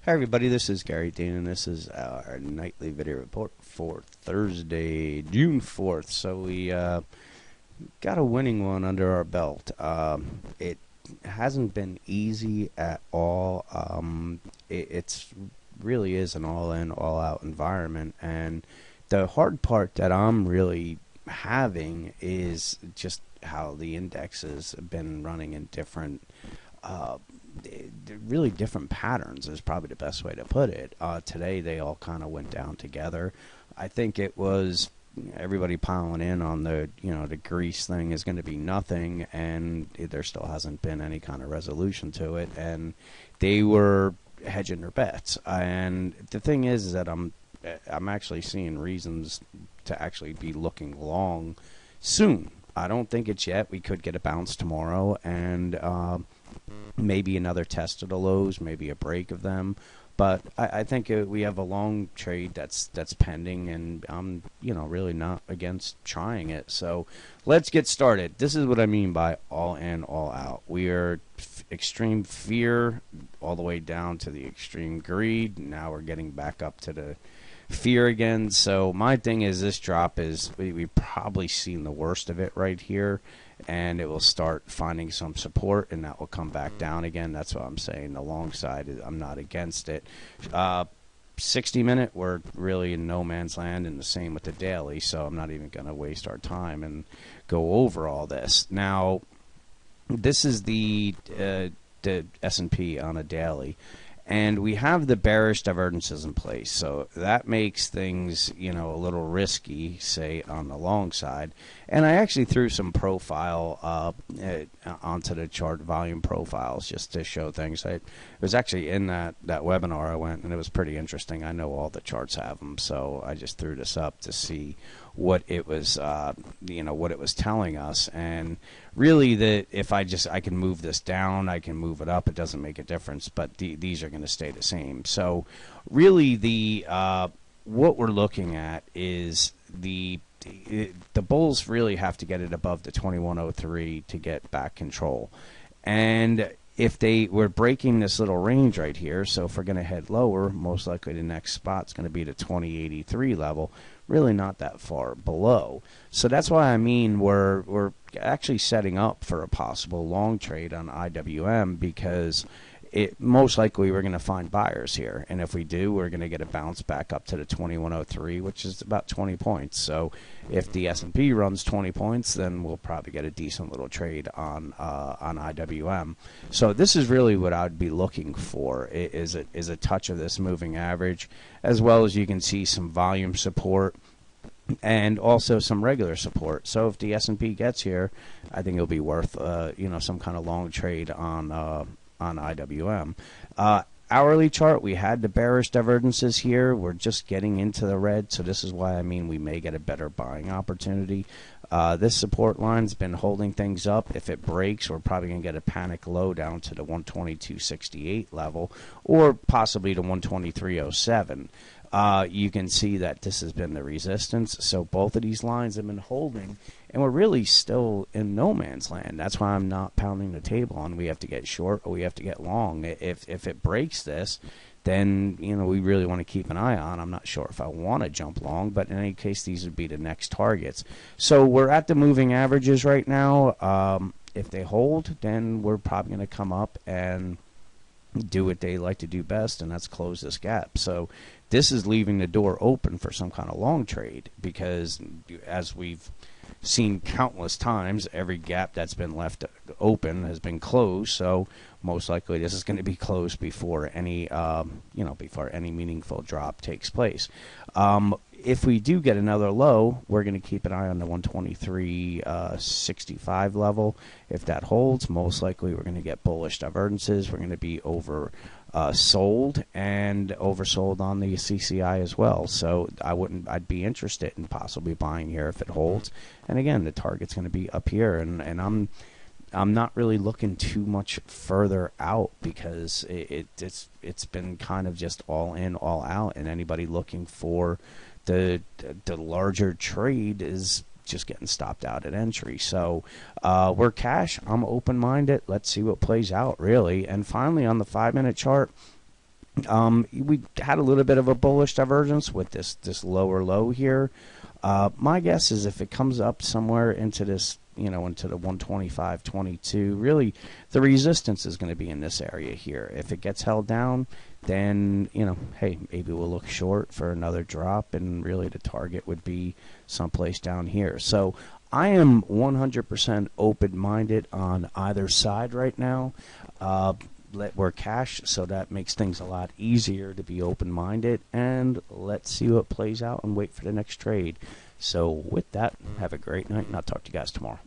Hi everybody, this is Gary Dean, and this is our nightly video report for Thursday, June 4th. So we got a winning one under our belt. It hasn't been easy at all. It's really is an all-in, all-out environment, and the hard part that I'm really having is just how the indexes have been running in different really different patterns is probably the best way to put it. Today they all kind of went down together. I think it was everybody piling in on the the Greece thing is going to be nothing, and there still hasn't been any kind of resolution to it, and they were hedging their bets. And the thing is that I'm actually seeing reasons to actually be looking long soon. I don't think it's yet. We could get a bounce tomorrow, and maybe another test of the lows, maybe a break of them. But I think we have a long trade that's pending, and I'm really not against trying it. So let's get started. This is what I mean by all in, all out. We are extreme fear all the way down to the extreme greed. Now we're getting back up to the fear again. So my thing is, this drop is we've probably seen the worst of it right here, and it will start finding some support, and that will come back down again. That's what I'm saying. The long side, I'm not against it. 60-minute, we're really in no man's land, and the same with the daily, so I'm not even going to waste our time and go over all this. Now, this is the S&P on a daily. And we have the bearish divergences in place, so that makes things, a little risky, say, on the long side. And I actually threw some profile onto the chart, volume profiles, just to show things. It was actually in that webinar I went, and it was pretty interesting. I know all the charts have them, so I just threw this up to see what it was, what it was telling us. And really, if I can move this down, I can move it up. It doesn't make a difference, but these are going to stay the same. So really, what we're looking at is the bulls really have to get it above the 2103 to get back control. And if we're breaking this little range right here, so if we're going to head lower, most likely the next spot's going to be the 2083 level, really not that far below. So that's why I mean we're actually setting up for a possible long trade on IWM, because most likely we're going to find buyers here, and if we do, we're going to get a bounce back up to the 2103, which is about 20 points. So if the S&P runs 20 points, then we'll probably get a decent little trade on IWM. So this is really what I'd be looking for, is a touch of this moving average, as well as you can see some volume support and also some regular support. So if the S&P gets here, I think it'll be worth some kind of long trade on IWM. Hourly chart, we had the bearish divergences here. We're just getting into the red, so this is why I mean we may get a better buying opportunity. This support line's been holding things up. If it breaks, we're probably going to get a panic low down to the 122.68 level, or possibly to 123.07. You can see that this has been the resistance. So both of these lines have been holding, and we're really still in no man's land. That's why I'm not pounding the table on we have to get short or we have to get long. If it breaks this, then we really want to keep an eye on. I'm not sure if I want to jump long, but in any case, these would be the next targets. So we're at the moving averages right now. If they hold, then we're probably going to come up and do what they like to do best, and that's close this gap. So this is leaving the door open for some kind of long trade, because as we've seen countless times, every gap that's been left open has been closed. So most likely this is going to be closed before any before any meaningful drop takes place. If we do get another low, we're going to keep an eye on the 123.65 level. If that holds, most likely we're going to get bullish divergences. We're going to be sold and oversold on the CCI as well. So I'd be interested in possibly buying here if it holds. And again, the target's going to be up here, and I'm not really looking too much further out, because it's been kind of just all in, all out, and anybody looking for the larger trade is just getting stopped out at entry. So we're cash. I'm open-minded. Let's see what plays out, really. And finally, on the 5-minute chart, We had a little bit of a bullish divergence with this lower low here. My guess is if it comes up somewhere into this, into the 125.22, really the resistance is going to be in this area here. If it gets held down, then, hey, maybe we'll look short for another drop, and really the target would be someplace down here. So I am 100% open-minded on either side right now. We're cash, so that makes things a lot easier to be open-minded, and let's see what plays out and wait for the next trade. So with that, have a great night, and I'll talk to you guys tomorrow.